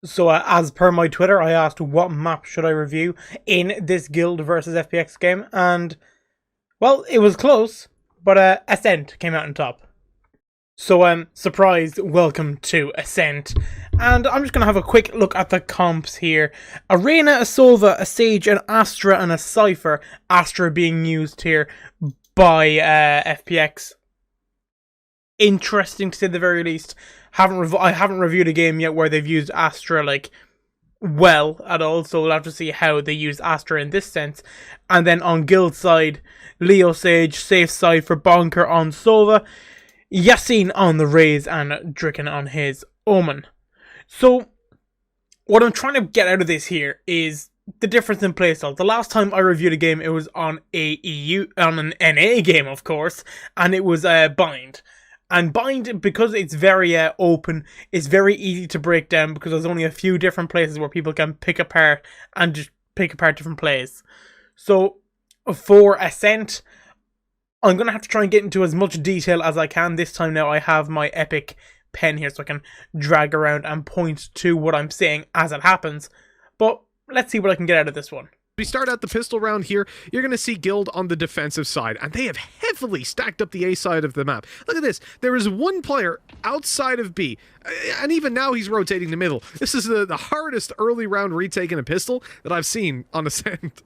So, as per my Twitter, I asked what map should I review in this Guild versus FPX game, and, well, it was close, but Ascent came out on top. So, surprise, welcome to Ascent. And I'm just going to have a quick look at the comps here. A Reyna, a Sova, a Sage, an Astra, and a Cypher. Astra being used here by FPX. Interesting to say the very least. I haven't reviewed a game yet where they've used Astra like well at all, so we'll have to see how they use Astra in this sense. And then on Guild side, Leo Sage, Safe Cypher, Bonker on Sova, Yassine on the Raze, and Dricken on his Omen. So what I'm trying to get out of this here is the difference in playstyle. The last time I reviewed a game, it was on an NA game, of course, and it was Bind. And Bind, because it's very open, it's very easy to break down because there's only a few different places where people can pick apart and just pick apart different plays. So for Ascent, I'm going to have to try and get into as much detail as I can. This time now I have my epic pen here so I can drag around and point to what I'm saying as it happens. But let's see what I can get out of this one. We start out the pistol round here. You're going to see Guild on the defensive side, and they have heavily stacked up the A side of the map. Look at this. There is one player outside of B, and even now he's rotating the middle. This is the hardest early round retake in a pistol that I've seen on Ascent.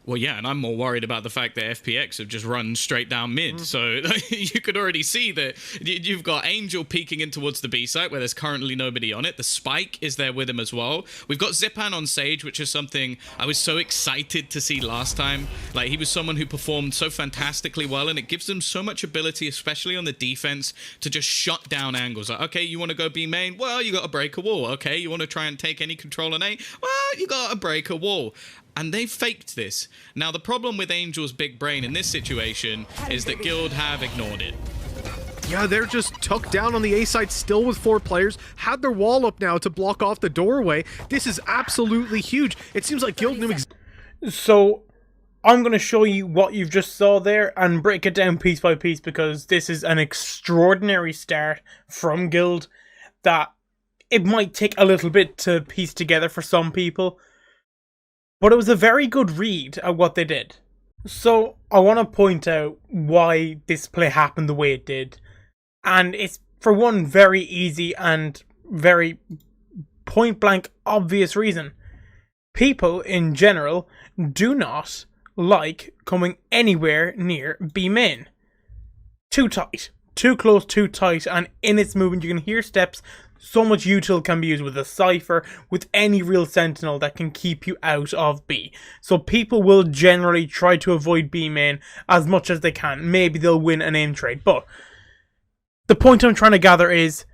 Well, yeah, and I'm more worried about the fact that FPX have just run straight down mid. So you could already see that you've got Angel peeking in towards the B site where there's currently nobody on it. The Spike is there with him as well. We've got Zipan on Sage, which is something I was so excited to see last time. Like, he was someone who performed so fantastically well, and it gives them so much ability, especially on the defense, to just shut down angles. Like, okay, you want to go B main? Well, you got to break a wall. Okay, you want to try and take any control on A? Well, you got to break a wall. And they faked this. Now, the problem with Angel's big brain in this situation is that Guild have ignored it. Yeah, they're just tucked down on the A side still with 4 players. Had their wall up now to block off the doorway. This is absolutely huge. It seems like Guild knew So, I'm going to show you what you've just saw there and break it down piece by piece because this is an extraordinary start from Guild that it might take a little bit to piece together for some people. But it was a very good read at what they did. So, I want to point out why this play happened the way it did. And it's, for one, very easy and very point-blank obvious reason. People, in general, do not like coming anywhere near B main. Too tight. Too close, too tight, and in its movement you can hear steps. So much util can be used with a Cypher, with any real Sentinel that can keep you out of B. So people will generally try to avoid B main as much as they can. Maybe they'll win an aim trade, but the point I'm trying to gather is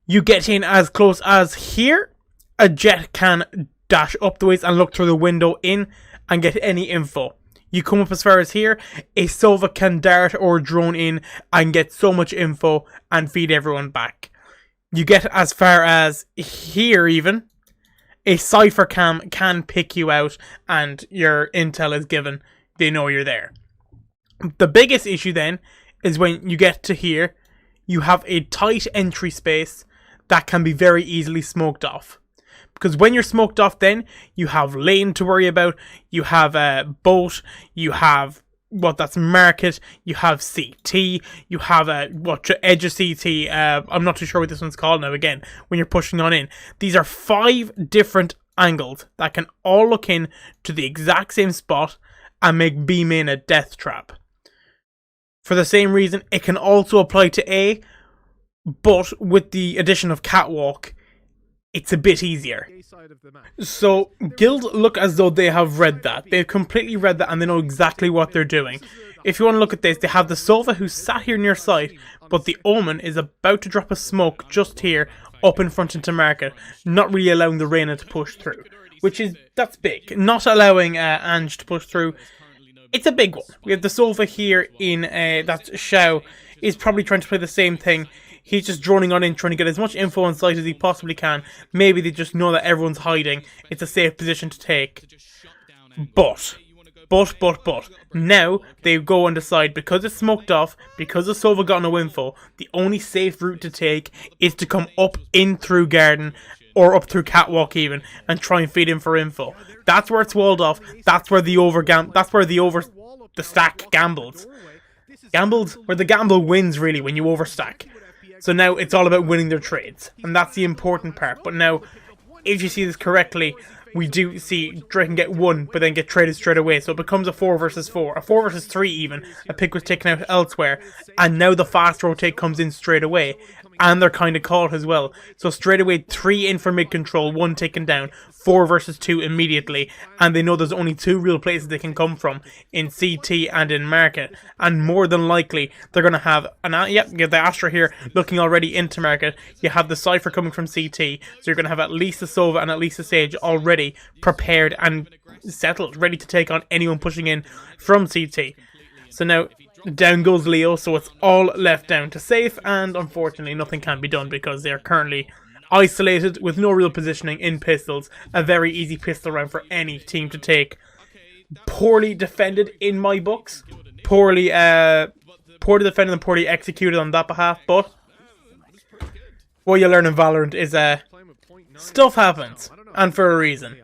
you get in as close as here. A Jet can dash up the ways and look through the window in and get any info. You come up as far as here, a Sova can dart or drone in and get so much info and feed everyone back. You get as far as here even, a Cypher cam can pick you out and your intel is given. They know you're there. The biggest issue then is when you get to here, you have a tight entry space that can be very easily smoked off. Because when you're smoked off then, you have lane to worry about, you have boat, you have that's market, you have CT, you have edge of CT, I'm not too sure what this one's called now again, when you're pushing on in. These are 5 different angles that can all look in to the exact same spot and make B main a death trap. For the same reason, it can also apply to A, but with the addition of Catwalk, it's a bit easier. So, Guild look as though they have read that. They've completely read that and they know exactly what they're doing. If you want to look at this, they have the Sova who sat here near site, but the Omen is about to drop a smoke just here, up in front into market, not really allowing the Reyna to push through. That's big. Not allowing Ange to push through. It's a big one. We have the Sova here in that Shao is probably trying to play the same thing. He's just droning on in, trying to get as much info on site as he possibly can. Maybe they just know that everyone's hiding. It's a safe position to take. But, now they go and decide, because it's smoked off, because the Sova got no info, the only safe route to take is to come up in through Garden or up through catwalk even, and try and feed in for info. That's where it's walled off. That's where the stack gambles. Where the gamble wins really when you overstack. So now it's all about winning their trades, and that's the important part. But now, if you see this correctly, we do see Draken get 1, but then get traded straight away. So it becomes a 4 versus 4, a 4 versus 3 even. A pick was taken out elsewhere, and now the fast rotate comes in straight away. And they're kind of caught as well. So straight away, 3 in for mid control, 1 taken down, 4 versus 2 immediately. And they know there's only 2 real places they can come from, in CT and in market. And more than likely, they're going to have, you have the Astra here looking already into market. You have the Cypher coming from CT. So you're going to have at least the Sova and at least the Sage already prepared and settled, ready to take on anyone pushing in from CT. So now, down goes Leo, so it's all left down to Safe, and unfortunately nothing can be done because they are currently isolated with no real positioning in pistols. A very easy pistol round for any team to take. Poorly defended in my books. Poorly defended and poorly executed on that behalf, but what you learn in Valorant is stuff happens, and for a reason.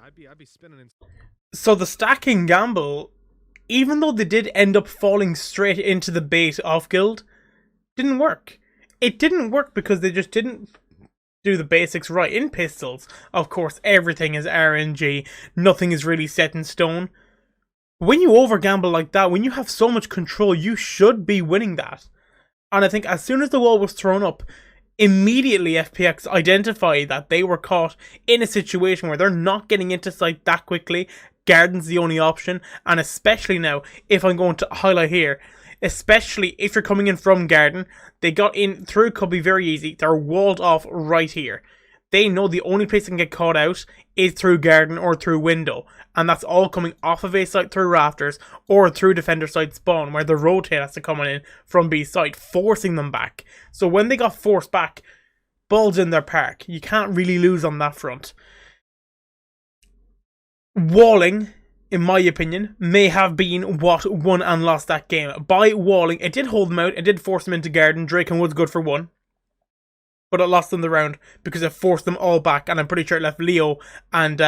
So the stacking gamble, even though they did end up falling straight into the bait of Guild, didn't work. It didn't work because they just didn't do the basics right. In pistols, of course, everything is RNG. Nothing is really set in stone. When you overgamble like that, when you have so much control, you should be winning that. And I think as soon as the wall was thrown up, immediately FPX identified that they were caught in a situation where they're not getting into sight that quickly. Garden's the only option, and especially now, if I'm going to highlight here, especially if you're coming in from Garden, they got in through could be very easy. They're walled off right here. They know the only place they can get caught out is through Garden or through window, and that's all coming off of A site through rafters or through defender side spawn, where the rotate has to come in from B site, forcing them back. So when they got forced back, balls in their park. You can't really lose on that front. Walling, in my opinion, may have been what won and lost that game. By walling, it did hold them out, it did force them into Garden. Drake and Wood's good for 1. But it lost them the round because it forced them all back, and I'm pretty sure it left Leo and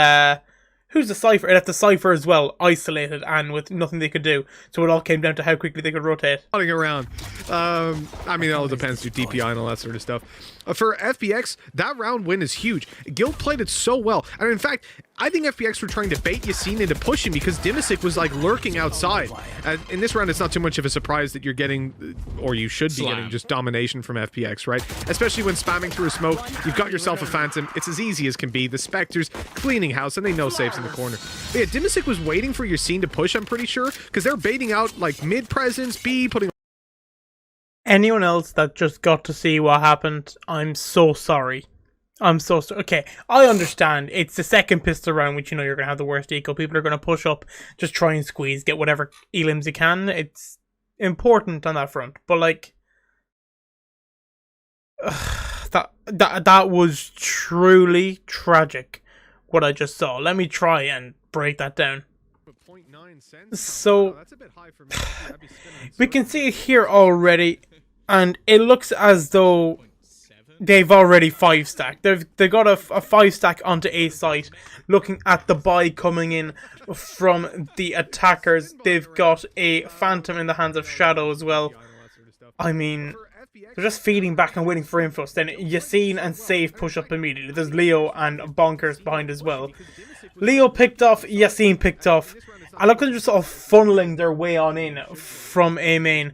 who's the Cypher? It left the Cypher as well, isolated and with nothing they could do. So it all came down to how quickly they could rotate. Running around. I mean, it all depends to DPI and all that sort of stuff. For FPX, that round win is huge. Guild played it so well. And in fact, I think FPX were trying to bait Yassine into pushing because Dimisic was like lurking outside. In this round, it's not too much of a surprise that you're getting, or you should be getting, just domination from FPX, right? Especially when spamming through a smoke, you've got yourself a Phantom. It's as easy as can be. The Spectres cleaning house, and they know Safe's in the corner. But yeah, Dimisic was waiting for Yassine to push, I'm pretty sure, because they're baiting out like mid presence, B, putting. Anyone else that just got to see what happened, I'm so sorry. I'm so sorry. Okay, I understand. It's the second pistol round, which you know you're going to have the worst eco. People are going to push up, just try and squeeze, get whatever elims you can. It's important on that front. But like, that was truly tragic, what I just saw. Let me try and break that down. So, we can see it here already, and it looks as though they've already 5-stacked. They've got a 5-stack onto A site. Looking at the buy coming in from the attackers, they've got a Phantom in the hands of Shadow as well. I mean, they're just feeding back and waiting for info. Then Yassine and Safe push up immediately. There's Leo and Bonkers behind as well. Leo picked off, Yassine picked off. I look at them just sort of funneling their way on in from A main.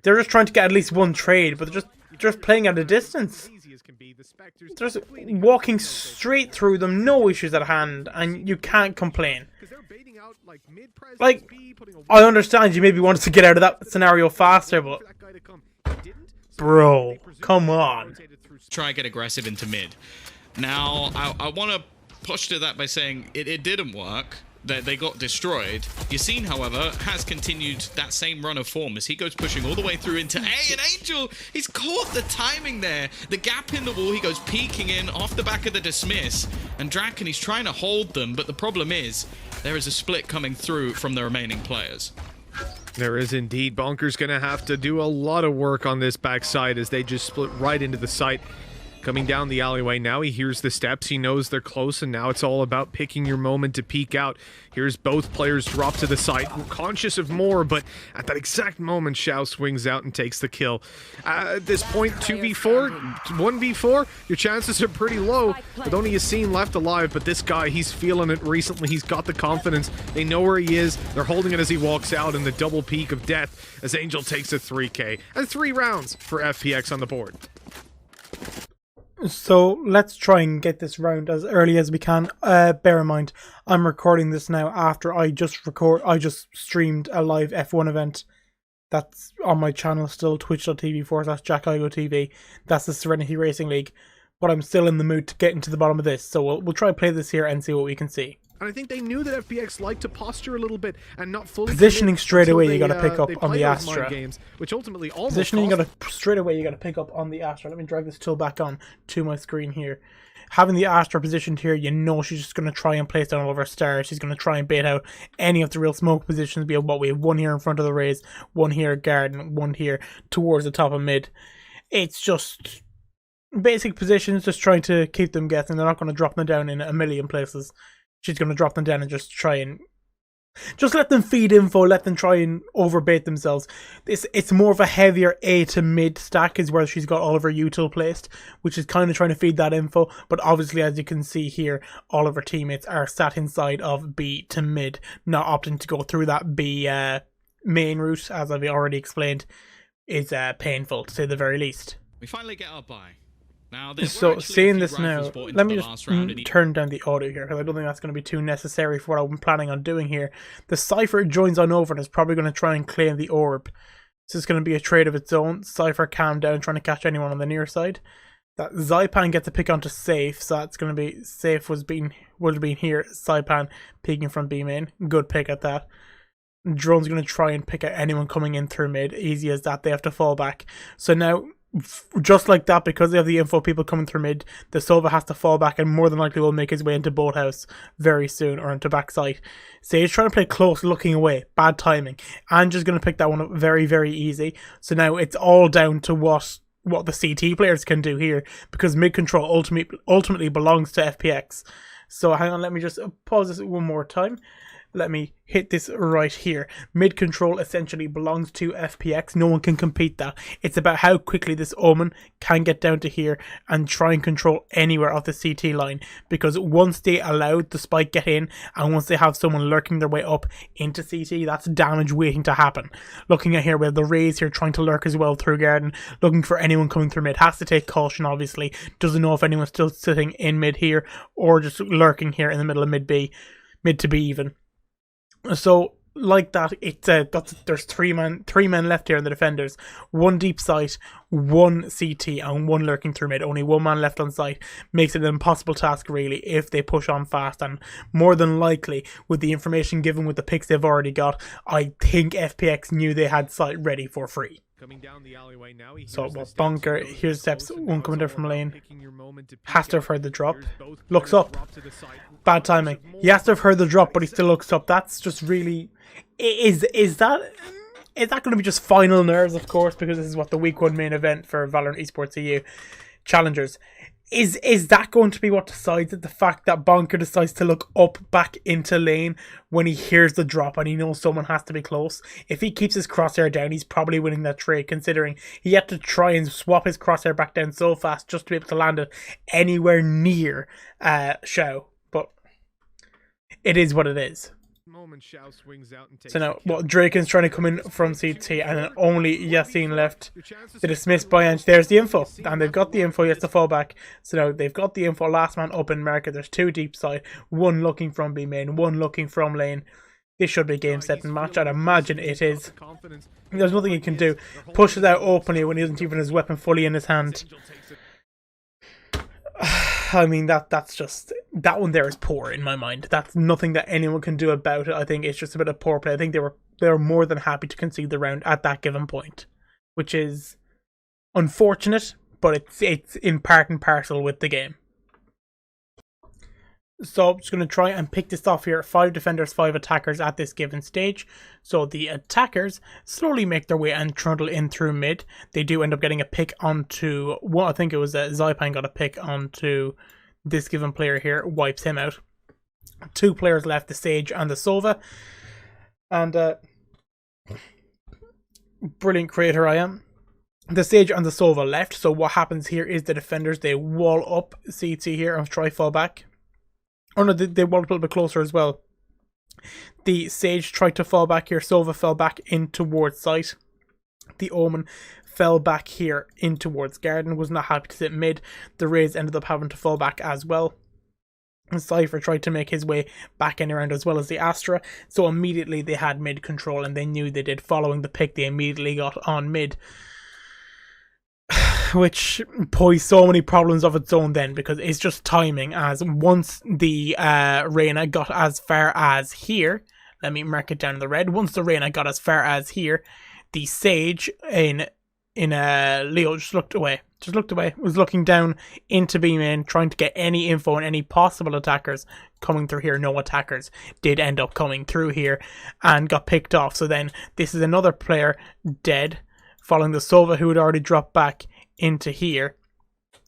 They're just trying to get at least one trade, but they're just playing at a distance. They're just walking straight through them, no issues at hand, and you can't complain. Like, I understand you maybe wanted to get out of that scenario faster, but bro, come on. Try and get aggressive into mid. Now, I want to push to that by saying it didn't work. They got destroyed. Yassine, however, has continued that same run of form as he goes pushing all the way through into A. And Angel, he's caught the timing there. The gap in the wall, he goes peeking in off the back of the dismiss. And Draken, he's trying to hold them, but the problem is there is a split coming through from the remaining players. There is indeed. Bonker's going to have to do a lot of work on this backside as they just split right into the site. Coming down the alleyway now, he hears the steps, he knows they're close, and now it's all about picking your moment to peek out. Here's both players drop to the side, conscious of more, but at that exact moment, Xiao swings out and takes the kill. At this point, 2v4, 1v4, your chances are pretty low, with only a scene left alive, but this guy, he's feeling it recently, he's got the confidence, they know where he is, they're holding it as he walks out in the double peak of death, as Angel takes a 3k, and 3 rounds for FPX on the board. So let's try and get this round as early as we can. Bear in mind, I'm recording this now after I just streamed a live F1 event. That's on my channel still, twitch.tv/JackIgoTV. That's the Serenity Racing League. But I'm still in the mood to get into the bottom of this, so we'll try to play this here and see what we can see. And I think they knew that FPX liked to posture a little bit and not fully positioning straight away. You got to pick up on the Astra. Games, which ultimately almost positioning, you got to straight away. You got to pick up on the Astra. Let me drag this tool back on to my screen here. Having the Astra positioned here, you know she's just going to try and place down all of her stars. She's going to try and bait out any of the real smoke positions. We have one here in front of the Rays, one here at Garden, one here towards the top of mid. It's just basic positions, just trying to keep them guessing. They're not going to drop them down in a million places. She's going to drop them down and just try and let them feed info, let them try and overbait themselves. It's more of a heavier A to mid stack is where she's got all of her util placed, which is kind of trying to feed that info. But obviously, as you can see here, all of her teammates are sat inside of B to mid, not opting to go through that B main route, as I've already explained, is painful to say the very least. We finally get our buy. Now, so seeing this now, let me just turn down the audio here, because I don't think that's going to be too necessary for what I'm planning on doing here. The Cypher joins on over and is probably going to try and claim the orb. This is going to be a trade of its own. Cypher calm down, trying to catch anyone on the near side. That Zypan gets a pick onto Safe, so that's going to be Safe would have been here. Zypan peeking from B main, good pick at that. Drone's going to try and pick at anyone coming in through mid. Easy as that, they have to fall back. So now, just like that, because they have the info people coming through mid, the Sova has to fall back and more than likely will make his way into Boathouse very soon, or into backside. Sage trying to play close, looking away. Bad timing. Andrew's going to pick that one up very, very easy. So now it's all down to what the CT players can do here, because mid control ultimately belongs to FPX. So hang on, let me just pause this one more time. Let me hit this right here. Mid control essentially belongs to FPX. No one can compete that. It's about how quickly this Omen can get down to here and try and control anywhere off the CT line. Because once they allow the spike get in, and once they have someone lurking their way up into CT, that's damage waiting to happen. Looking at here, we have the Rays here trying to lurk as well through Garden. Looking for anyone coming through mid. Has to take caution, obviously. Doesn't know if anyone's still sitting in mid here, or just lurking here in the middle of mid B. Mid to B even. So, like that, there's three men left here in the defenders. One deep site, one CT, and one lurking through mid. Only one man left on site. Makes it an impossible task, really, if they push on fast. And more than likely, with the information given with the picks they've already got, I think FPX knew they had site ready for free. Coming down the alleyway now, so Bunker, here's steps, one coming down from lane. Has to have heard the drop. Looks up. Bad timing. He has to have heard the drop, but he still looks up. That's just really... Is that going to be just final nerves, of course, because this is what the week 1 main event for Valorant Esports EU Challengers. Is that going to be what decides it? The fact that Bonker decides to look up back into lane when he hears the drop and he knows someone has to be close. If he keeps his crosshair down, he's probably winning that trade, considering he had to try and swap his crosshair back down so fast just to be able to land it anywhere near Xiao. But it is what it is. So now, Draken's trying to come in from CT, and then only Yassine left. They dismissed by Ange. There's the info, and they've got the info. He has to fall back. So now they've got the info. Last man up in market. There's 2 deep side, 1 looking from B main, 1 looking from lane. This should be game, set, and match. I'd imagine it is. There's nothing he can do. Pushes out openly when he doesn't even have his weapon fully in his hand. I mean, that's just... That one there is poor in my mind. That's nothing that anyone can do about it. I think it's just a bit of poor play. I think they were more than happy to concede the round at that given point, which is unfortunate, but it's in part and parcel with the game. So I'm just going to try and pick this off here. 5 defenders, 5 attackers at this given stage. So the attackers slowly make their way and trundle in through mid. They do end up getting a pick onto, well, I think it was Zypan got a pick onto this given player here. Wipes him out. 2 players left, the Sage and the Sova. And brilliant creator I am. The Sage and the Sova left. So what happens here is the defenders, they wall up CT here and try fall back. Oh no, they wall up a little bit closer as well. The Sage tried to fall back here. Sova fell back in towards site. The Omen fell back here in towards garden. Was not happy to sit mid. The Raze ended up having to fall back as well. And Cypher tried to make his way back in around as well as the Astra. So immediately they had mid control and they knew they did. Following the pick, they immediately got on mid. Which posed so many problems of its own then, because it's just timing. As once the Reyna got as far as here, let me mark it down in the red. Once the Reyna got as far as here, the Sage in Leo just looked away, was looking down into B main, trying to get any info on any possible attackers coming through here. No attackers did end up coming through here and got picked off. So then this is another player dead, following the Sova who had already dropped back into here.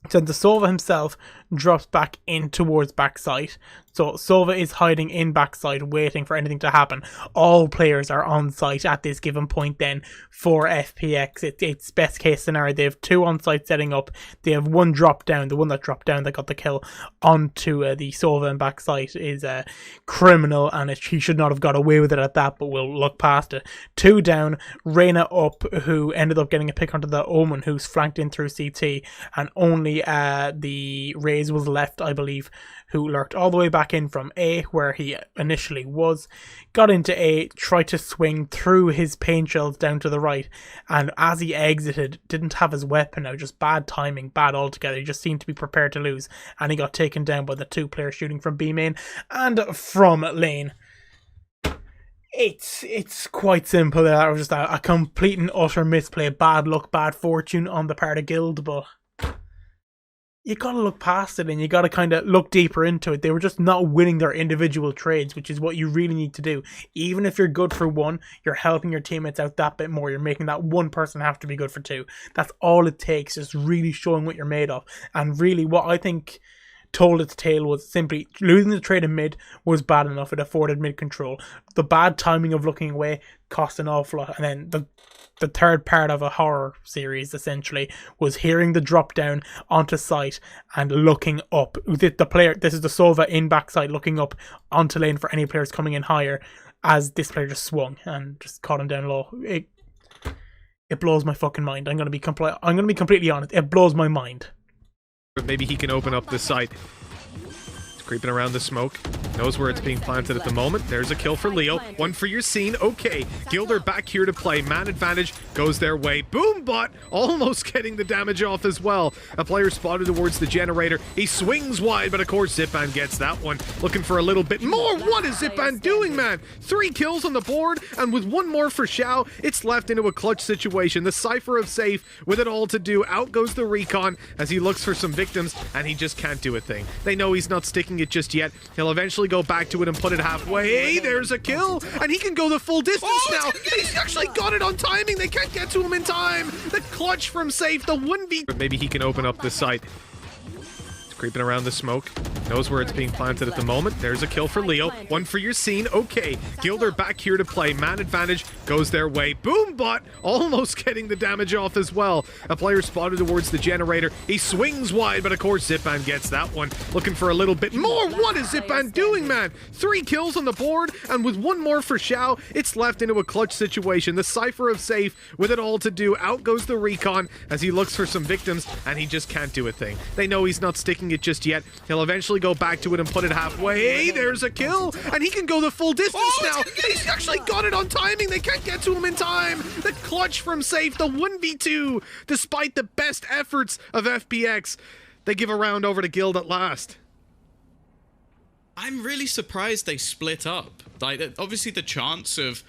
So the Sova himself drops back in towards backside. So Sova is hiding in backside, waiting for anything to happen. All players are on site at this given point then for FPX. It's best case scenario. They have 2 on site setting up. They have 1 drop down. The one that dropped down that got the kill onto the Sova in backside is a criminal, and he should not have got away with it at that, but we'll look past it. 2 down. Reyna up, who ended up getting a pick onto the Omen, who's flanked in through CT, and only the Raze was left, I believe, who lurked all the way back in from A, where he initially was, got into A, tried to swing through his pain shells down to the right, and as he exited, didn't have his weapon out. Just bad timing, bad altogether. He just seemed to be prepared to lose, and he got taken down by the 2 players shooting from B main and from lane. It's quite simple. That was just a complete and utter misplay, bad luck, bad fortune on the part of Guild, but you gotta look past it and you gotta kind of look deeper into it. They were just not winning their individual trades, which is what you really need to do. Even if you're good for 1, you're helping your teammates out that bit more. You're making that 1 person have to be good for 2. That's all it takes, just really showing what you're made of. And really what I think told its tale was simply losing the trade in mid was bad enough. It afforded mid control. The bad timing of looking away cost an awful lot. And then the third part of a horror series essentially was hearing the drop down onto site and looking up. The player, this is the Sova in backside, looking up onto lane for any players coming in higher, as this player just swung and just caught him down low. It blows my fucking mind. I'm gonna be completely honest. It blows my mind. Maybe he can open up the site. Creeping around the smoke. Knows where it's being planted at the moment. There's a kill for Leo. 1 for your scene. Okay. Guild are back here to play. Man advantage goes their way. Boom bot almost getting the damage off as well. A player spotted towards the generator. He swings wide, but of course Zipan gets that one. Looking for a little bit more. What is Zipan doing, man? 3 kills on the board, and with 1 more for Xiao, it's left into a clutch situation. The Cypher of safe with it all to do. Out goes the recon as he looks for some victims, and he just can't do a thing. They know he's not sticking it just yet. He'll eventually go back to it and put it halfway. Hey, there's a kill, and he can go the full distance now. He's actually got it on timing. They can't get to him in time. The clutch from safe, the 1v. Maybe he can open up the site. Creeping around the smoke. Knows where it's being planted at the moment. There's a kill for Leo. 1 for your scene. Okay. Guild are back here to play. Man advantage goes their way. Boom bot almost getting the damage off as well. A player spotted towards the generator. He swings wide, but of course Zipan gets that one. Looking for a little bit more. What is Zipan doing, man? 3 kills on the board, and with 1 more for Xiao, it's left into a clutch situation. The Cypher of safe with it all to do. Out goes the recon as he looks for some victims, and he just can't do a thing. They know he's not sticking it just yet. He'll eventually go back to it and put it halfway. Hey, there's a kill, and he can go the full distance now. He's actually got it on timing. They can't get to him in time. The clutch from safe, the 1v2. Despite the best efforts of FPX, they give a round over to Guild at last. I'm really surprised they split up. Like, obviously the chance of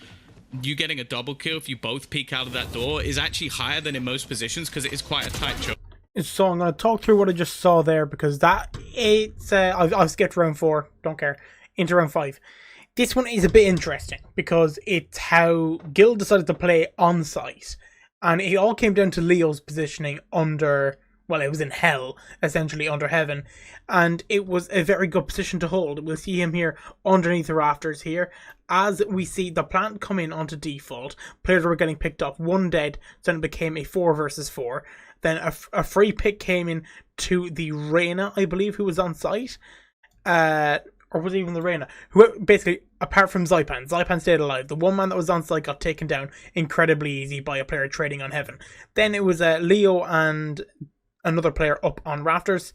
you getting a double kill if you both peek out of that door is actually higher than in most positions because it is quite a tight choke. So I'm going to talk through what I just saw there, because I've skipped round 4, don't care, into round 5. This one is a bit interesting because it's how Guild decided to play on site, and it all came down to Leo's positioning under, well, it was in hell, essentially under heaven, and it was a very good position to hold. We'll see him here underneath the rafters here, as we see the plant come in onto default. Players were getting picked off, 1 dead, so then it became a 4 versus 4. Then a free pick came in to the Reyna, I believe, who was on site. Or was it even the Reyna? Who, basically, apart from Zypan stayed alive. The one man that was on site got taken down incredibly easy by a player trading on heaven. Then it was Leo and another player up on rafters.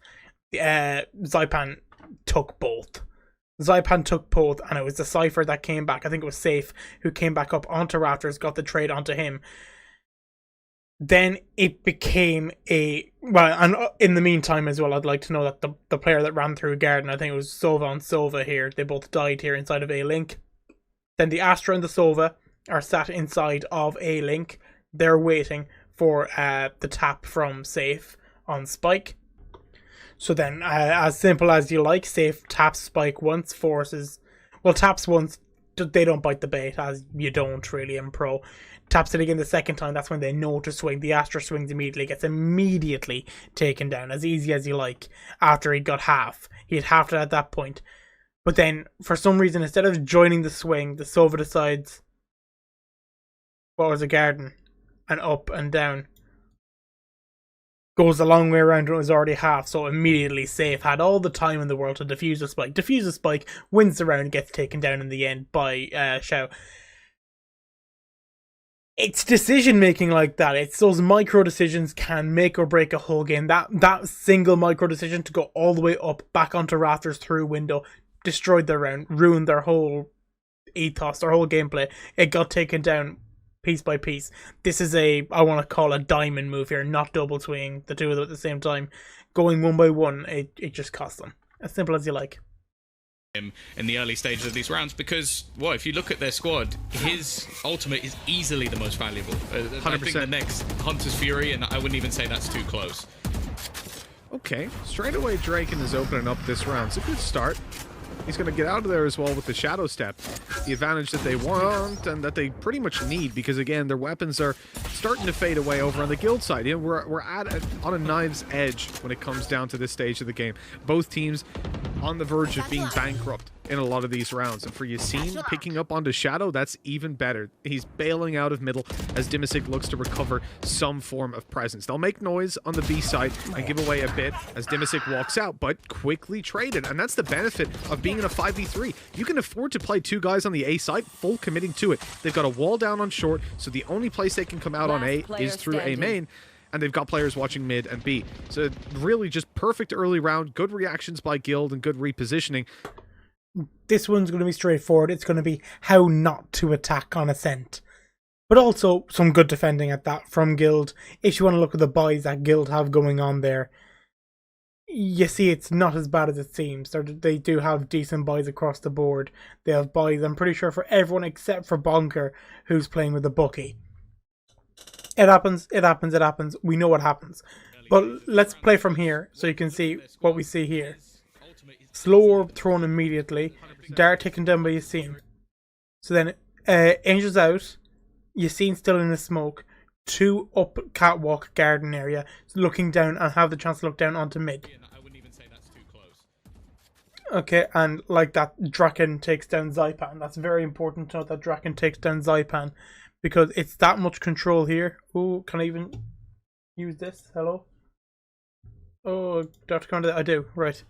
Zypan took both. And it was the Cypher that came back. I think it was Safe who came back up onto rafters, got the trade onto him. Then it became and in the meantime as well, I'd like to know that the player that ran through Garden, I think it was Sova and Sova here, they both died here inside of A-Link. Then the Astra and the Sova are sat inside of A-Link. They're waiting for the tap from Safe on Spike. So then, as simple as you like, Safe taps Spike once, taps once, they don't bite the bait, as you don't really in Pro. Taps it again the second time, that's when they know to swing. The Astra swings immediately, gets immediately taken down, as easy as you like, after he got half. He had halved it at that point. But then, for some reason, instead of joining the swing, the Sova decides, what was a Garden? And up and down. Goes a long way around when it was already half, so immediately Safe had all the time in the world to defuse the spike. Defuse the spike, wins the round, gets taken down in the end by Xiao. It's decision making like that. It's those micro decisions can make or break a whole game. That single micro decision to go all the way up, back onto rafters through window, destroyed their round, ruined their whole ethos, their whole gameplay. It got taken down piece by piece. This is I want to call a diamond move here, not double swinging the two of them at the same time. Going one by one, it just costs them. As simple as you like. In the early stages of these rounds, because if you look at their squad, his ultimate is easily the most valuable. 100%. I think the next Hunter's Fury, and I wouldn't even say that's too close. Okay, straight away Draken is opening up this round. It's a good start. He's going to get out of there as well with the Shadow Step. The advantage that they want and that they pretty much need, because again, their weapons are starting to fade away over on the Guild side. You know, we're on a knife's edge when it comes down to this stage of the game. Both teams on the verge of being bankrupt in a lot of these rounds. And for Yassine picking up onto Shadow, that's even better. He's bailing out of middle as Dimisic looks to recover some form of presence. They'll make noise on the B side and give away a bit as Dimisic walks out, but quickly traded. And that's the benefit of being in a 5v3. You can afford to play 2 guys on the A side, full committing to it. They've got a wall down on short, so the only place they can come out on A is through A main. And they've got players watching mid and B. So really just perfect early round, good reactions by Guild and good repositioning. This one's going to be straightforward. It's going to be how not to attack on Ascent. But also some good defending at that from Guild. If you want to look at the buys that Guild have going on there, you see it's not as bad as it seems. They do have decent buys across the board. They have buys, I'm pretty sure, for everyone except for Bonker, who's playing with a Bucky. It happens. We know what happens. But let's play from here so you can see what we see here. Slow orb thrown immediately. Dart taken down by Yassine. So then Angel's out. Yassine still in the smoke. 2 up catwalk garden area. Looking down and have the chance to look down onto mid. Okay, and like that, Draken takes down Zypan. That's very important to note that Draken takes down Zypan, because it's that much control here. Oh, can I even use this? Hello? Oh, do I have to come to that? I do, right.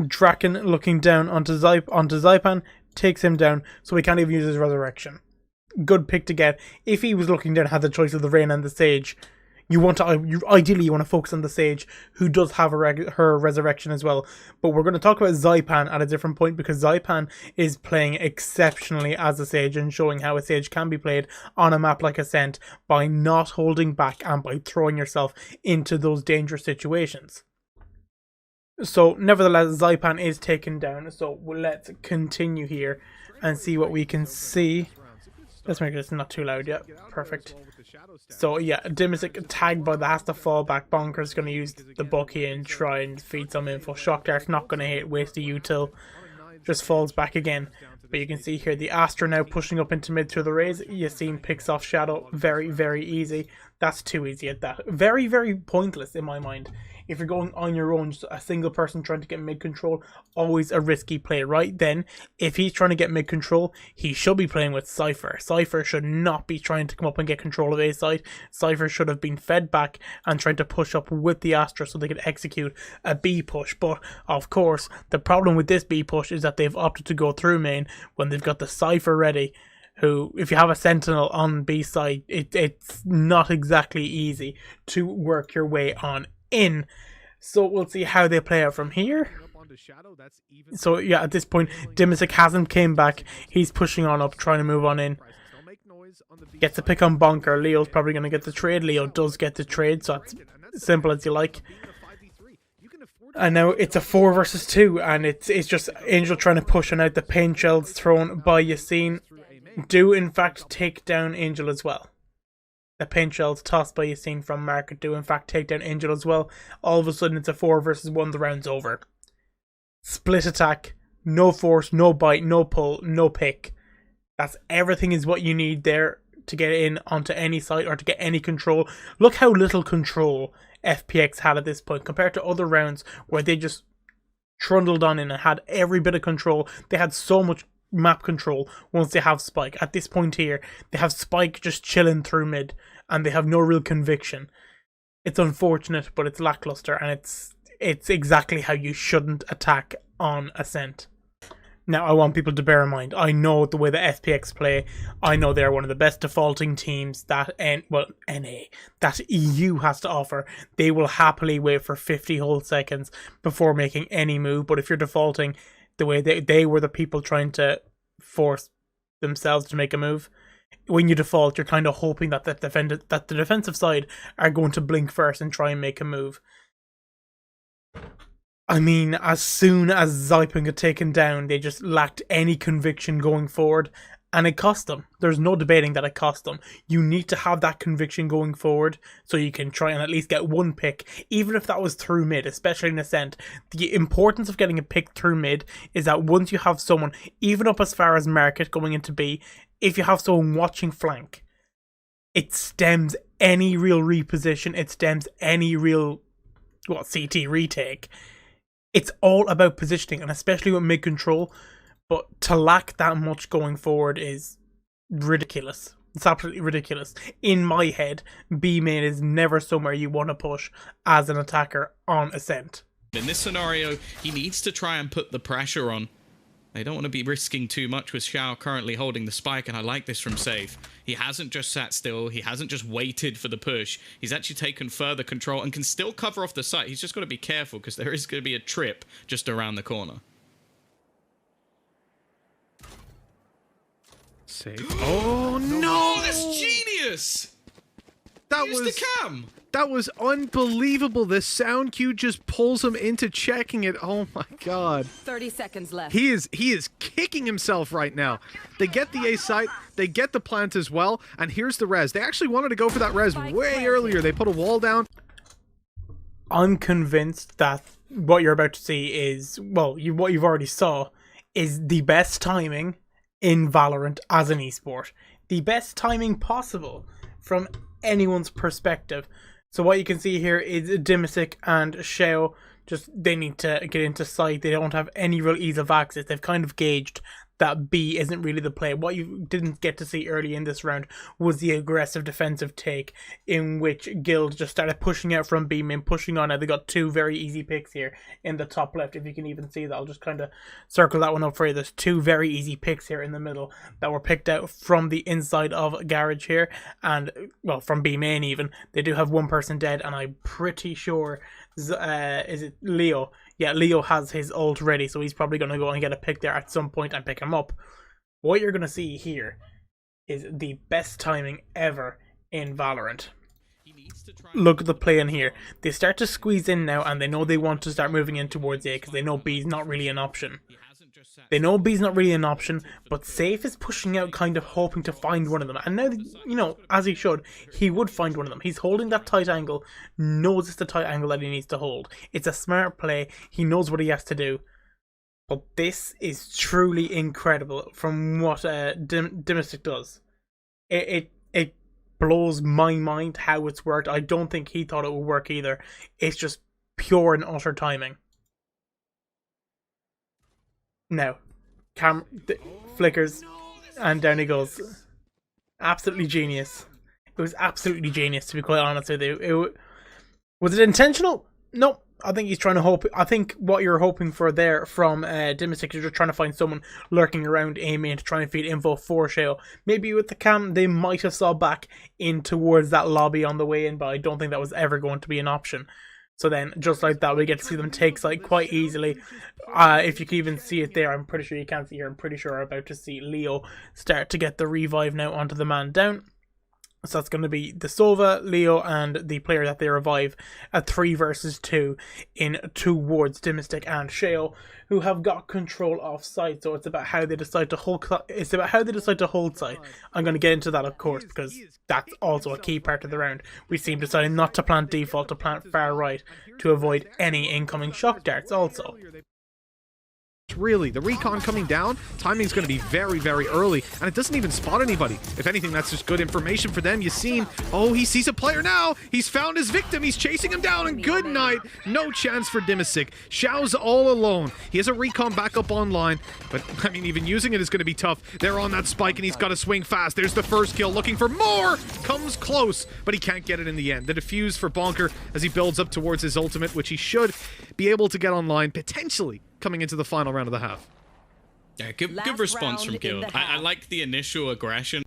Draken looking down onto Zypan, takes him down, so he can't even use his resurrection. Good pick to get. If he was looking down, had the choice of the Reyna and the Sage, ideally you want to focus on the Sage, who does have her resurrection as well. But we're going to talk about Zypan at a different point, because Zypan is playing exceptionally as a Sage and showing how a Sage can be played on a map like Ascent by not holding back and by throwing yourself into those dangerous situations. So nevertheless, Zypan is taken down, so let's continue here and see what we can see. Let's make this not too loud. Yeah, perfect. So yeah, Dimisic tagged by that has to fall back. Bonker's going to use the Bucky and try and feed some info. Shock Dart's not going to hit. Waste the util. Just falls back again. But you can see here the Astra now pushing up into mid through the raise. Yassine picks off Shadow. Very, very easy. That's too easy at that. Very, very pointless in my mind. If you're going on your own, just a single person trying to get mid control, always a risky play. Right then, if he's trying to get mid control, he should be playing with Cypher. Cypher should not be trying to come up and get control of A side. Cypher should have been fed back and trying to push up with the Astra so they could execute a B push. But of course, the problem with this B push is that they've opted to go through main when they've got the Cypher ready. Who, if you have a Sentinel on B side, it's not exactly easy to work your way on in. So we'll see how they play out from here. So yeah, at this point, Dimisic hasn't came back. He's pushing on up, trying to move on in. Gets a pick on Bonker. Leo's probably going to get the trade. Leo does get the trade, so it's simple as you like. And now it's a 4 versus 2, and it's just Angel trying to push, and out the pain shells thrown by Yassine do in fact take down Angel as well. The pain shells tossed by Yassine from Market do in fact take down Angel as well. All of a sudden it's a 4 versus 1, the round's over. Split attack, no force, no bite, no pull, no pick. That's everything is what you need there to get in onto any site or to get any control. Look how little control FPX had at this point compared to other rounds where they just trundled on in and had every bit of control. They had so much map control once they have Spike. At this point here, they have Spike just chilling through mid and they have no real conviction. It's unfortunate, but it's lackluster, and it's exactly how you shouldn't attack on Ascent. Now, I want people to bear in mind, I know the way the FPX play, I know they're one of the best defaulting teams that that EU has to offer. They will happily wait for 50 whole seconds before making any move, but if you're defaulting the way they were the people trying to force themselves to make a move, when you default, you're kind of hoping that the defensive side are going to blink first and try and make a move. I mean, as soon as Zyping got taken down, they just lacked any conviction going forward, and it cost them. There's no debating that it cost them. You need to have that conviction going forward so you can try and at least get one pick, even if that was through mid, especially in Ascent. The importance of getting a pick through mid is that once you have someone, even up as far as Market going into B, if you have someone watching flank, it stems any real reposition, it stems any real CT retake. It's all about positioning, and especially with mid control. But to lack that much going forward is ridiculous. It's absolutely ridiculous. In my head, B main is never somewhere you want to push as an attacker on Ascent. In this scenario, he needs to try and put the pressure on. They don't want to be risking too much with Xiao currently holding the spike, and I like this from Safe. He hasn't just sat still, he hasn't just waited for the push, he's actually taken further control and can still cover off the site. He's just got to be careful because there is going to be a trip just around the corner. Safe. Oh no! That's genius! That Use was the cam! That was unbelievable. The sound cue just pulls him into checking it. Oh my god. 30 seconds left. He is kicking himself right now. They get the A site, they get the plant as well, and here's the res. They actually wanted to go for that res way earlier. They put a wall down. I'm convinced that what you're about to see is, well, what you've already saw is the best timing in Valorant as an esport. The best timing possible from anyone's perspective. So what you can see here is Dimisic and Xiao, they need to get into sight. They don't have any real ease of access. They've kind of gauged that B isn't really the play. What you didn't get to see early in this round was the aggressive defensive take in which Guild just started pushing out from B main, pushing on. Now they got two very easy picks here in the top left. If you can even see that, I'll just kind of circle that one up for you. There's two very easy picks here in the middle that were picked out from the inside of Garage here, and well, from B main even. They do have one person dead, and I'm pretty sure is it Leo? Yeah, Leo has his ult ready, so he's probably going to go and get a pick there at some point and pick him up. What you're going to see here is the best timing ever in Valorant. Look at the play in here. They start to squeeze in now, and they know they want to start moving in towards A because they know B is not really an option. They know B's not really an option, but Safe is pushing out, kind of hoping to find one of them. And now, you know, as he should, he would find one of them. He's holding that tight angle, knows it's the tight angle that he needs to hold. It's a smart play. He knows what he has to do. But this is truly incredible from what Dimastic does. It blows my mind how it's worked. I don't think he thought it would work either. It's just pure and utter timing. Now, flickers, and down he goes. Absolutely genius. It was absolutely genius, to be quite honest with you. Was it intentional? No. I think he's trying to hope. I think what you're hoping for there from Dimastic is just trying to find someone lurking around, aiming to try and feed info for Shale. Maybe with the cam, they might have saw back in towards that lobby on the way in, but I don't think that was ever going to be an option. So then, just like that, we get to see them take site quite easily. If you can even see it there, I'm pretty sure you can't see here. I'm pretty sure we're about to see Leo start to get the revive now onto the man down. So that's going to be the Sova, Leo, and the player that they revive at 3 versus 2 in towards Dimastic and Shale, who have got control of site. So it's about how they decide to hold. It's about how they decide to hold site. I'm going to get into that, of course, because that's also a key part of the round. We see him deciding not to plant default, to plant far right, to avoid any incoming shock darts. Also. Really, the recon coming down, timing's going to be very, very early, and it doesn't even spot anybody. If anything, that's just good information for them. Yassine, oh, he sees a player now. He's found his victim. He's chasing him down, and good night. No chance for Dimastic. Xiao's all alone. He has a recon back up online, but, I mean, even using it is going to be tough. They're on that spike, and he's got to swing fast. There's the first kill, looking for more. Comes close, but he can't get it in the end. The defuse for Bonker as he builds up towards his ultimate, which he should be able to get online, potentially coming into the final round of the half. Yeah, good response from Guild. I like the initial aggression.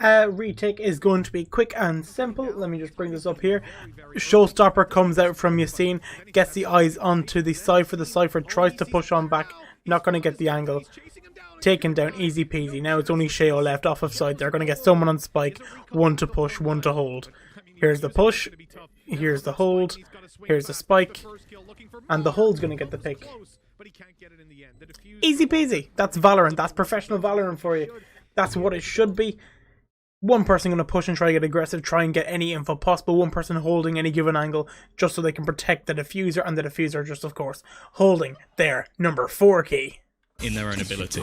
Retake is going to be quick and simple. Let me just bring this up here. Showstopper comes out from Yassine, gets the eyes onto the Cypher. The Cypher tries to push on back, not going to get the angle. Taken down, easy peasy. Now it's only Shale left off of side. They're going to get someone on spike, one to push, one to hold. Here's the push, here's the hold, here's the spike, and the hold's going to get the pick. Easy peasy. That's Valorant. That's professional Valorant for you. That's what it should be. One person going to push and try to get aggressive, try and get any info possible. One person holding any given angle just so they can protect the diffuser, and the diffuser just, of course, holding their number 4 key. In their own ability.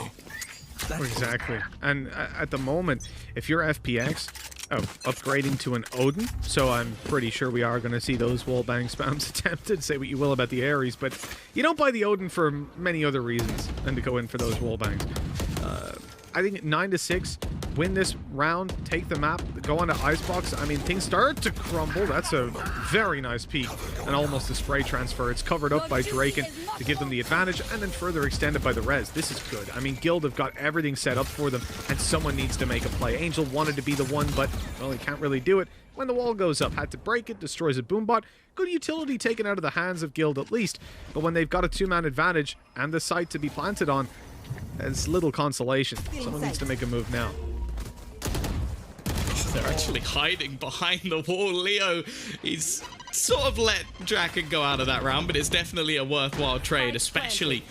Exactly. And at the moment, if you're FPX, upgrading to an Odin, so I'm pretty sure we are going to see those wallbang spams attempted. Say what you will about the Ares, but you don't buy the Odin for many other reasons than to go in for those wallbangs. I think 9-6, win this round, take the map, go on to Icebox. I mean, things start to crumble. That's a very nice peek and almost a spray transfer. It's covered up by Draken to give them the advantage and then further extended by the res. This is good. I mean, Guild have got everything set up for them and someone needs to make a play. Angel wanted to be the one, but, well, he can't really do it. When the wall goes up, had to break it, destroys a boombot. Good utility taken out of the hands of Guild at least, but when they've got a 2-man advantage and the site to be planted on, it's little consolation. Someone needs to make a move now. They're actually hiding behind the wall. Leo, he's sort of let Draken go out of that round, but it's definitely a worthwhile trade, especially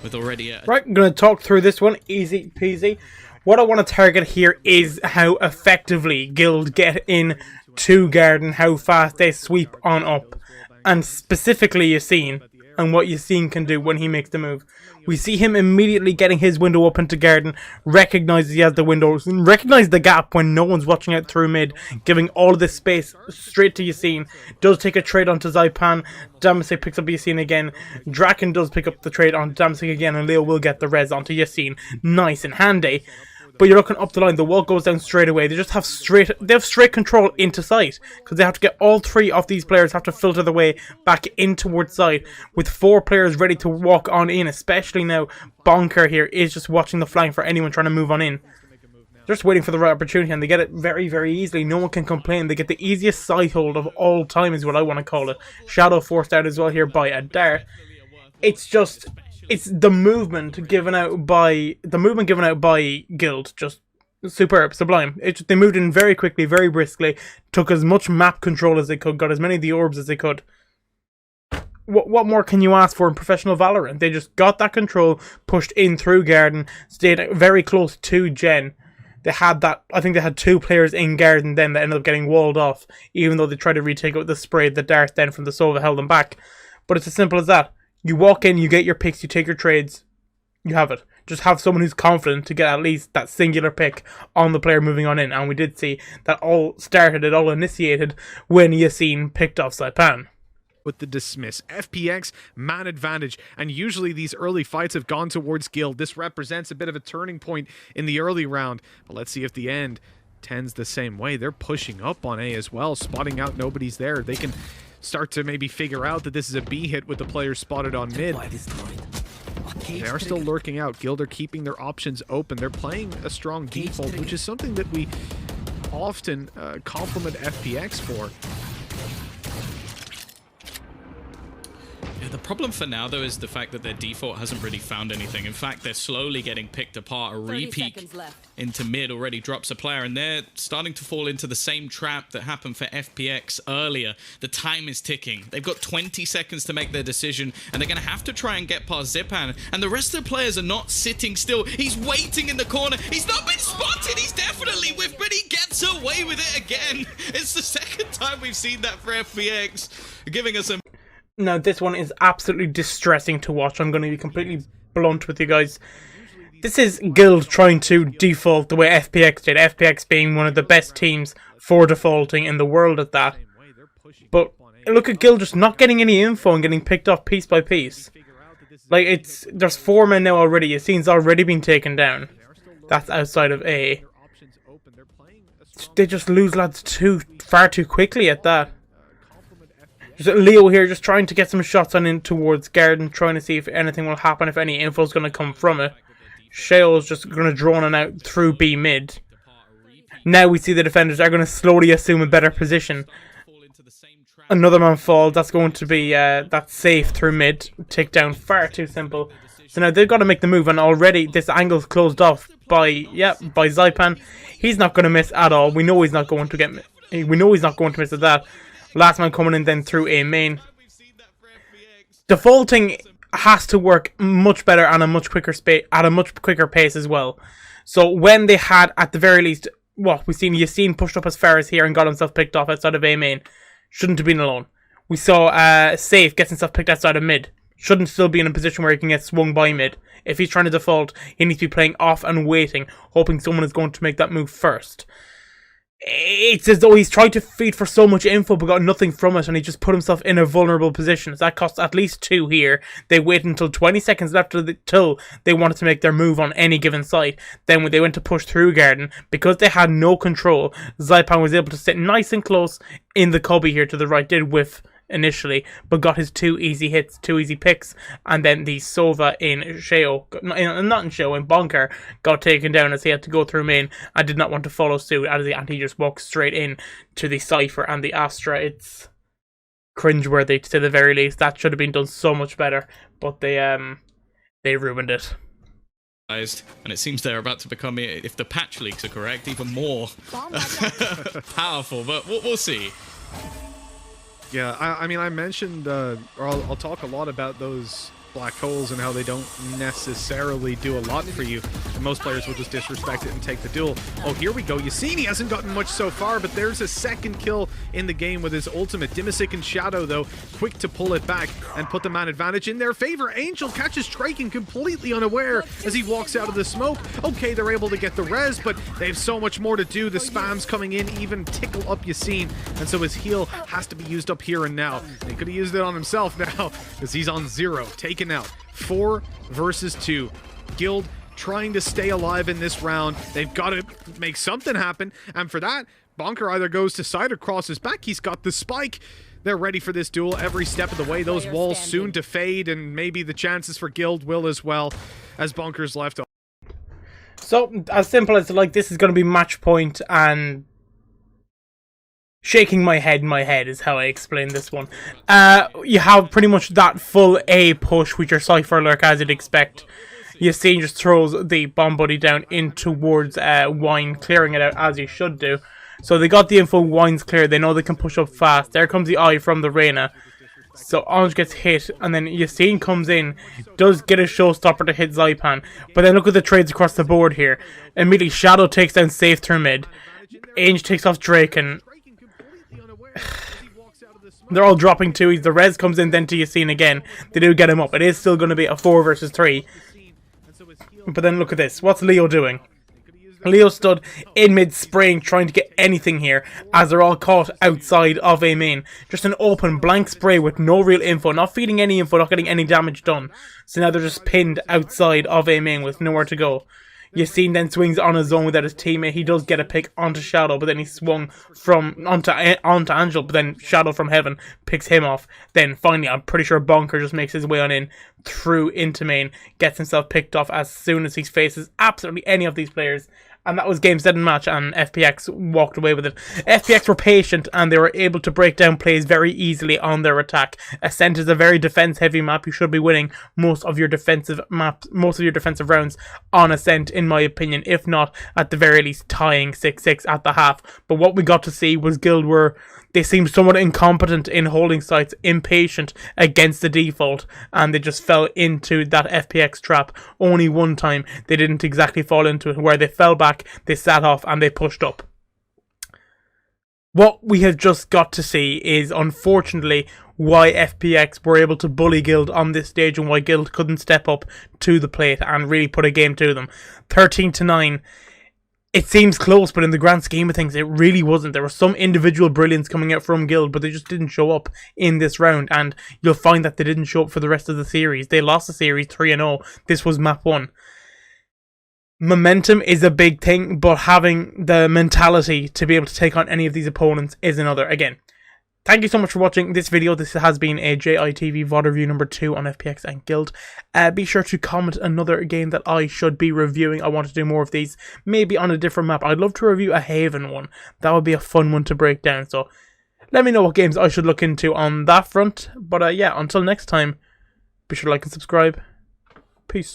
with already a... Right, I'm going to talk through this one. Easy peasy. What I want to target here is how effectively Guild get in to Garden, how fast they sweep on up. And specifically Yassine, and what Yassine can do when he makes the move. We see him immediately getting his window up into Garden, recognizes he has the window, recognizes the gap when no one's watching out through mid, giving all of this space straight to Yassine. Does take a trade onto Zaipan, Dimastic picks up Yassine again, Draken does pick up the trade on Dimastic again, and Leo will get the res onto Yassine. Nice and handy. But you're looking up the line, the wall goes down straight away. They have straight control into sight, because they have to get all 3 of these players have to filter the way back in towards side, with 4 players ready to walk on in, especially now Bonker here is just watching the flank for anyone trying to move on in. They're just waiting for the right opportunity, and they get it very, very easily. No one can complain. They get the easiest sight hold of all time is what I want to call it. Shadow forced out as well here by a dart. It's just... It's the movement given out by Guild, just superb, sublime. They moved in very quickly, very briskly, took as much map control as they could, got as many of the orbs as they could. what more can you ask for in professional Valorant? They just got that control, pushed in through Garden, stayed very close to Gen. They had that, I think they had 2 players in Garden then that ended up getting walled off, even though they tried to retake it with the spray. The dart then from the Sova held them back. But it's as simple as that. You walk in, you get your picks, you take your trades, you have it. Just have someone who's confident to get at least that singular pick on the player moving on in. And we did see that it all initiated when Yassine picked off Saipan. With the dismiss. FPX, man advantage, and usually these early fights have gone towards Guild. This represents a bit of a turning point in the early round, but let's see if the end tends the same way. They're pushing up on A as well, spotting out nobody's there. They can start to maybe figure out that this is a B hit with the players spotted on mid. They are still lurking out. Guild are keeping their options open. They're playing a strong default, which is something that we often compliment FPX for. The problem for now, though, is the fact that their default hasn't really found anything. In fact, they're slowly getting picked apart. A re-peek into mid already drops a player, and they're starting to fall into the same trap that happened for FPX earlier. The time is ticking. They've got 20 seconds to make their decision, and they're going to have to try and get past Zipan. And the rest of the players are not sitting still. He's waiting in the corner. He's not been spotted. He's definitely whiffed, but he gets away with it again. It's the second time we've seen that for FPX, giving us a... Now, this one is absolutely distressing to watch. I'm going to be completely blunt with you guys. This is Guild trying to default the way FPX did. FPX being one of the best teams for defaulting in the world at that. But look at Guild just not getting any info and getting picked off piece by piece. Like, there's 4 men now already. Yassine's already been taken down. That's outside of A. They just lose lads far too quickly at that. There's Leo here just trying to get some shots on in towards Garden, trying to see if anything will happen, if any info is going to come from it. Shale's just going to drone it out through B mid. Now we see the defenders are going to slowly assume a better position. Another man fall, that's going to be that's safe through mid. Take down far too simple. So now they've got to make the move, and already this angle's closed off by Zaipan. He's not going to miss at all. We know he's not going to miss at that. Last man coming in then through A main. Defaulting has to work much better on a much quicker pace as well. So when they had, at the very least, we've seen Yassine pushed up as far as here and got himself picked off outside of A main. Shouldn't have been alone. We saw Safe gets himself picked outside of mid. Shouldn't still be in a position where he can get swung by mid. If he's trying to default, he needs to be playing off and waiting, hoping someone is going to make that move first. It's as though he's tried to feed for so much info but got nothing from it, and he just put himself in a vulnerable position. So that costs at least 2 here. They waited until 20 seconds left till they wanted to make their move on any given site. Then when they went to push through Garden, because they had no control, Zaipan was able to sit nice and close in the cubby here to the right. Did whiff initially, but got his 2 easy hits, 2 easy picks, and then the Sova in Bonker got taken down as he had to go through main and did not want to follow suit, and he just walked straight in to the Cypher and the Astra. It's cringeworthy to the very least. That should have been done so much better, but they ruined it. And it seems they're about to become, if the patch leaks are correct, even more powerful, but we'll see. Yeah, I mean, I mentioned, or I'll talk a lot about those black holes and how they don't necessarily do a lot for you. And most players will just disrespect it and take the duel. Oh, here we go. Yassine hasn't gotten much so far, but there's a second kill in the game with his ultimate. Dimasic and Shadow, though, quick to pull it back and put the man advantage in their favor. Angel catches Traken completely unaware as he walks out of the smoke. Okay, they're able to get the res, but they have so much more to do. The spams coming in even tickle up Yassine, and so his heal has to be used up here and now. He could have used it on himself now because he's on 0. Taken out. 4 versus 2. Guild trying to stay alive in this round. They've got to make something happen, and for that, Bonker either goes to side or crosses back. He's got the spike. They're ready for this duel every step of the way. Those walls soon to fade, and maybe the chances for Guild will as well, as Bonker's left off. So, as simple as, like, this is going to be match point, and shaking my head is how I explain this one. You have pretty much that full A push with your Cypher Lurk as you'd expect. Yassine just throws the bomb buddy down in towards Wine, clearing it out as you should do. So they got the info, Wine's clear, they know they can push up fast. There comes the eye from the Reyna. So Orange gets hit, and then Yassine comes in, does get a showstopper to hit Zypan. But then look at the trades across the board here. Immediately Shadow takes down Safe through mid. Ainge takes off Drake, and they're all dropping twos. The res comes in then to Yassine again. They do get him up. It is still going to be a 4 versus 3. But then look at this. What's Leo doing? Leo stood in mid spraying, trying to get anything here, as they're all caught outside of A main. Just an open blank spray with no real info, not feeding any info, not getting any damage done. So now they're just pinned outside of A main with nowhere to go. Yassine then swings on his own without his teammate. He does get a pick onto Shadow, but then he swung onto Angel, but then Shadow from Heaven picks him off. Then finally, I'm pretty sure Bonker just makes his way on in through into main, gets himself picked off as soon as he faces absolutely any of these players. And that was game 7 match, and FPX walked away with it. FPX were patient, and they were able to break down plays very easily on their attack. Ascent is a very defense-heavy map. You should be winning most of your defensive rounds on Ascent, in my opinion. If not, at the very least, tying 6-6 at the half. But what we got to see was Guild they seemed somewhat incompetent in holding sites, impatient against the default, and they just fell into that FPX trap. Only one time they didn't exactly fall into it, where they fell back, they sat off, and they pushed up. What we have just got to see is, unfortunately, why FPX were able to bully Guild on this stage, and why Guild couldn't step up to the plate and really put a game to them. 13-9. It seems close, but in the grand scheme of things, it really wasn't. There was some individual brilliance coming out from Guild, but they just didn't show up in this round, and you'll find that they didn't show up for the rest of the series. They lost the series 3-0. This was map 1. Momentum is a big thing, but having the mentality to be able to take on any of these opponents is another. Again, thank you so much for watching this video. This has been a JITV VOD review number 2 on FPX and Guild. Be sure to comment another game that I should be reviewing. I want to do more of these, maybe on a different map. I'd love to review a Haven one. That would be a fun one to break down. So let me know what games I should look into on that front. But yeah, until next time, be sure to like and subscribe. Peace.